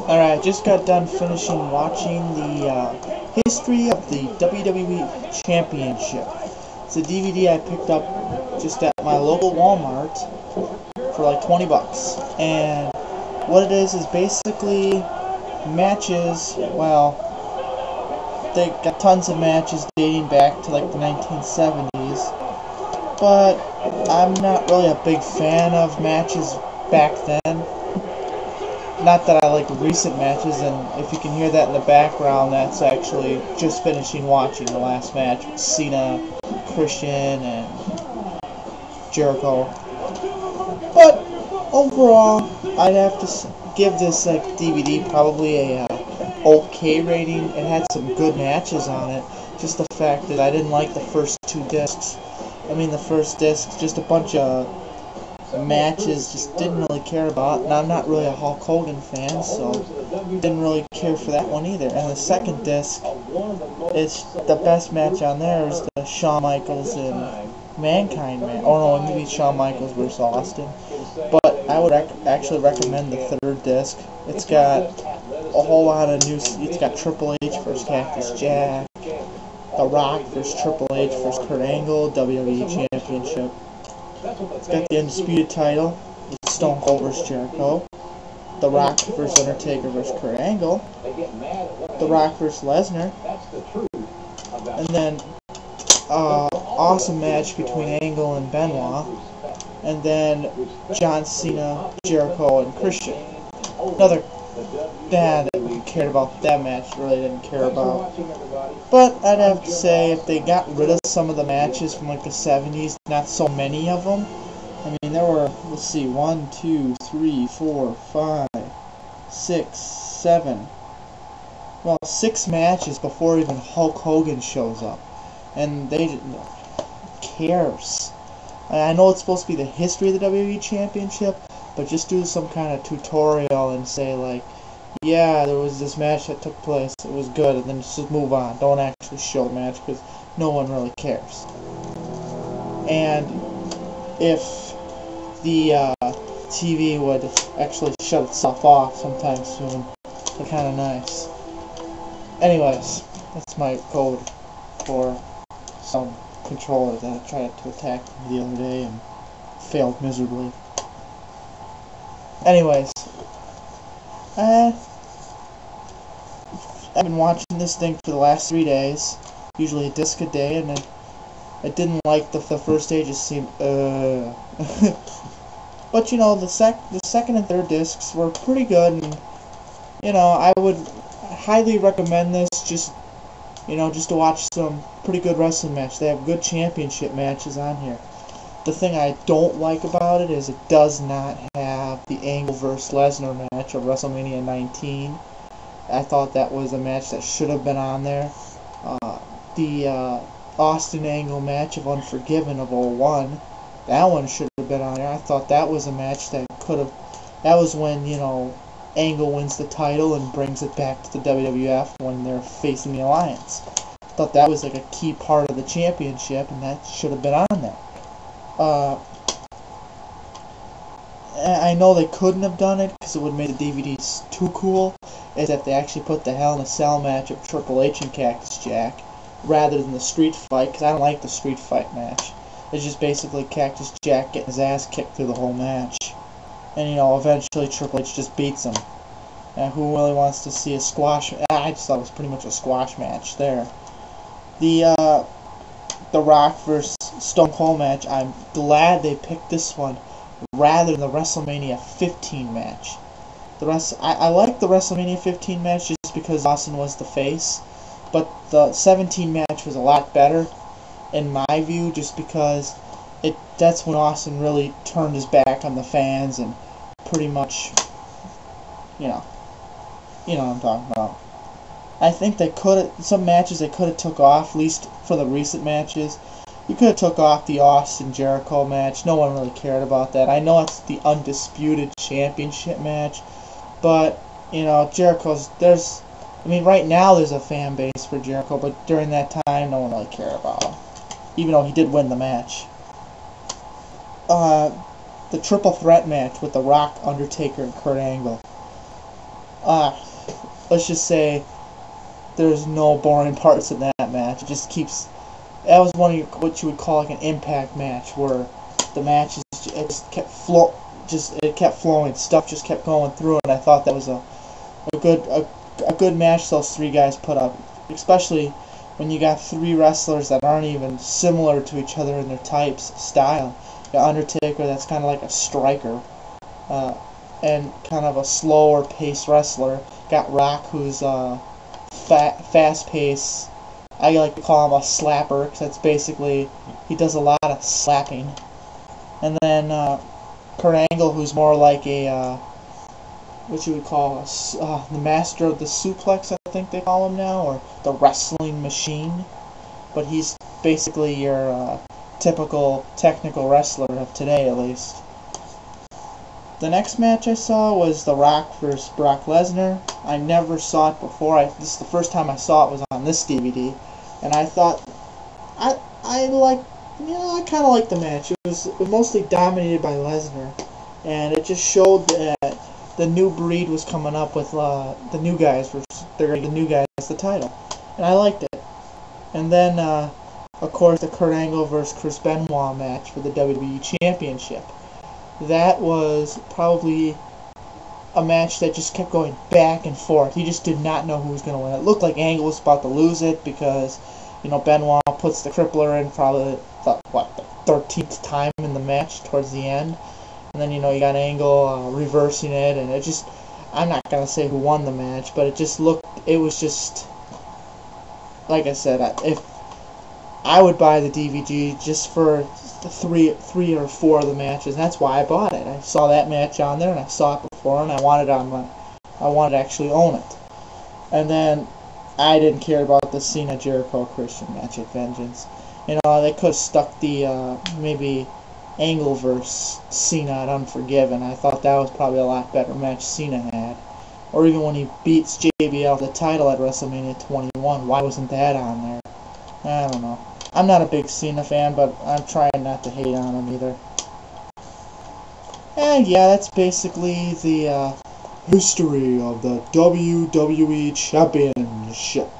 Alright, just got done finishing watching the history of the WWE Championship. It's a DVD I picked up just at my local Walmart for like 20 bucks. And what it is basically matches, well, they got tons of matches dating back to like the 1970s. But I'm not really a big fan of matches back then. Not that I like recent matches, and if you can hear that in the background, that's actually just finishing watching the last match with Cena, Christian, and Jericho. But overall, I'd have to give this like DVD probably a okay rating. It had some good matches on it. Just the fact that I didn't like the first two discs. I mean, the first disc, just a bunch of matches just didn't really care about, and I'm not really a Hulk Hogan fan, so didn't really care for that one either. And the second disc is the best match on there is the Shawn Michaels and Mankind match. Oh no, maybe Shawn Michaels versus Austin. But I would actually recommend the third disc. It's got a whole lot of new. It's got Triple H versus Cactus Jack, The Rock versus Triple H versus Kurt Angle, WWE Championship. It's got the Undisputed title with Stone Cold vs. Jericho, The Rock vs. Undertaker vs. Kurt Angle, The Rock vs. Lesnar, and then awesome match between Angle and Benoit, and then John Cena, Jericho, and Christian. Another that we cared about that match, really didn't care about. But I'd have to say, if they got rid of some of the matches from like the 70s, not so many of them. I mean, there were, let's see, 1, 2, 3, 4, 5, 6, 7. Well, 6 matches before even Hulk Hogan shows up. And they didn't cares. I know it's supposed to be the history of the WWE Championship, but just do some kind of tutorial and say like, yeah, there was this match that took place, it was good, and then just move on. Don't actually show the match because no one really cares. And if the TV would actually shut itself off sometime soon, it'd be kind of nice. Anyways, that's my code for some controller that I tried to attack the other day and failed miserably. Anyways, I've been watching this thing for the last 3 days, usually a disc a day, and I didn't like the first day, just seemed, But, you know, the second and third discs were pretty good, and, you know, I would highly recommend this just to watch some pretty good wrestling matches. They have good championship matches on here. The thing I don't like about it is it does not have the Angle vs. Lesnar match of WrestleMania 19. I thought that was a match that should have been on there. The Austin Angle match of Unforgiven of 01, that one should have been on there. I thought that was a match that could have. That was when, you know, Angle wins the title and brings it back to the WWF when they're facing the Alliance. I thought that was like a key part of the championship, and that should have been on there. I know they couldn't have done it because it would have made the DVDs too cool, is if they actually put the Hell in a Cell match of Triple H and Cactus Jack rather than the street fight, because I don't like the street fight match. It's just basically Cactus Jack getting his ass kicked through the whole match. And, you know, eventually Triple H just beats him. And who really wants to see a squash? I just thought it was pretty much a squash match there. The Rock vs. Stone Cold match, I'm glad they picked this one rather than the WrestleMania 15 match. I like the WrestleMania 15 match just because Austin was the face, but the 17 match was a lot better in my view, just because that's when Austin really turned his back on the fans and pretty much, you know what I'm talking about. I think some matches they could have took off, at least for the recent matches. You could have took off the Austin Jericho match. No one really cared about that. I know it's the Undisputed Championship match, but, you know, right now there's a fan base for Jericho, but during that time, no one really cared about him, even though he did win the match. The triple threat match with The Rock, Undertaker, and Kurt Angle. let's just say there's no boring parts in that match. It just keeps. That was one of what you would call like an impact match, where the match it kept flowing. Stuff just kept going through, and I thought that was a good match those three guys put up, especially when you got three wrestlers that aren't even similar to each other in their types, style. You got Undertaker, that's kind of like a striker, and kind of a slower paced wrestler. Got Rock, who's fast paced. I like to call him a slapper, because that's basically, he does a lot of slapping. And then Kurt Angle, who's more like a what you would call the master of the suplex, I think they call him now, or the wrestling machine. But he's basically your typical technical wrestler of today, at least. The next match I saw was The Rock versus Brock Lesnar. I never saw it before. This is the first time I saw it was on this DVD, and I thought I kind of liked the match. It was mostly dominated by Lesnar, and it just showed that the new breed was coming up with the new guys versus the new guys the title, and I liked it. And then of course the Kurt Angle versus Chris Benoit match for the WWE Championship. That was probably a match that just kept going back and forth. You just did not know who was going to win. It looked like Angle was about to lose it because, Benoit puts the crippler in probably the 13th time in the match towards the end. And then, you got Angle reversing it, and it just, I'm not going to say who won the match, but it was just, like I said, if I would buy the DVD just for the three or four of the matches. And that's why I bought it. I saw that match on there, and I saw it before, and I wanted to actually own it. And then I didn't care about the Cena Jericho Christian match at Vengeance. They could have stuck the maybe Angle versus Cena at Unforgiven. I thought that was probably a lot better match Cena had. Or even when he beats JBL for the title at WrestleMania 21. Why wasn't that on there? I don't know. I'm not a big Cena fan, but I'm trying not to hate on him either. And yeah, that's basically the history of the WWE Championship.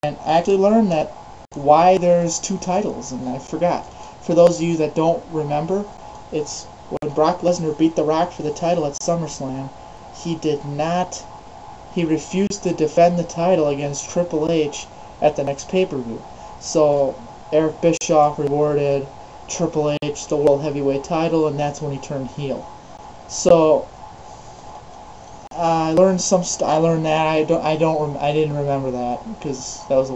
And I actually learned that why there's two titles, and I forgot. For those of you that don't remember, it's when Brock Lesnar beat The Rock for the title at SummerSlam, he refused to defend the title against Triple H at the next pay-per-view. So Eric Bischoff rewarded Triple H the World Heavyweight title, and that's when he turned heel. So I learned I learned that. I didn't remember that because that was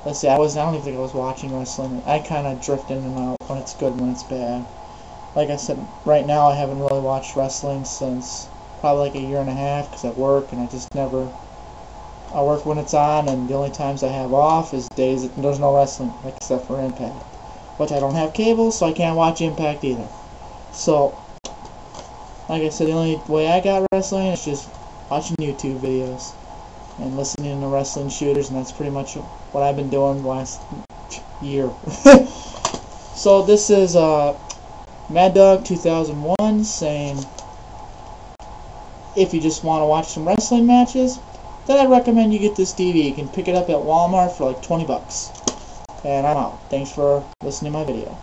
let's see. I don't even think I was watching wrestling. I kind of drift in and out when it's good and when it's bad. Like I said, right now I haven't really watched wrestling since probably like a year and a half because I work, and I work when it's on, and the only times I have off is days that there's no wrestling, except for Impact. Which I don't have cable, so I can't watch Impact either. So, like I said, the only way I got wrestling is just watching YouTube videos and listening to wrestling shooters, and that's pretty much what I've been doing the last year. So this is Mad Dog 2001 saying, if you just want to watch some wrestling matches, then I recommend you get this DVD. You can pick it up at Walmart for like $20. And I'm out. Thanks for listening to my video.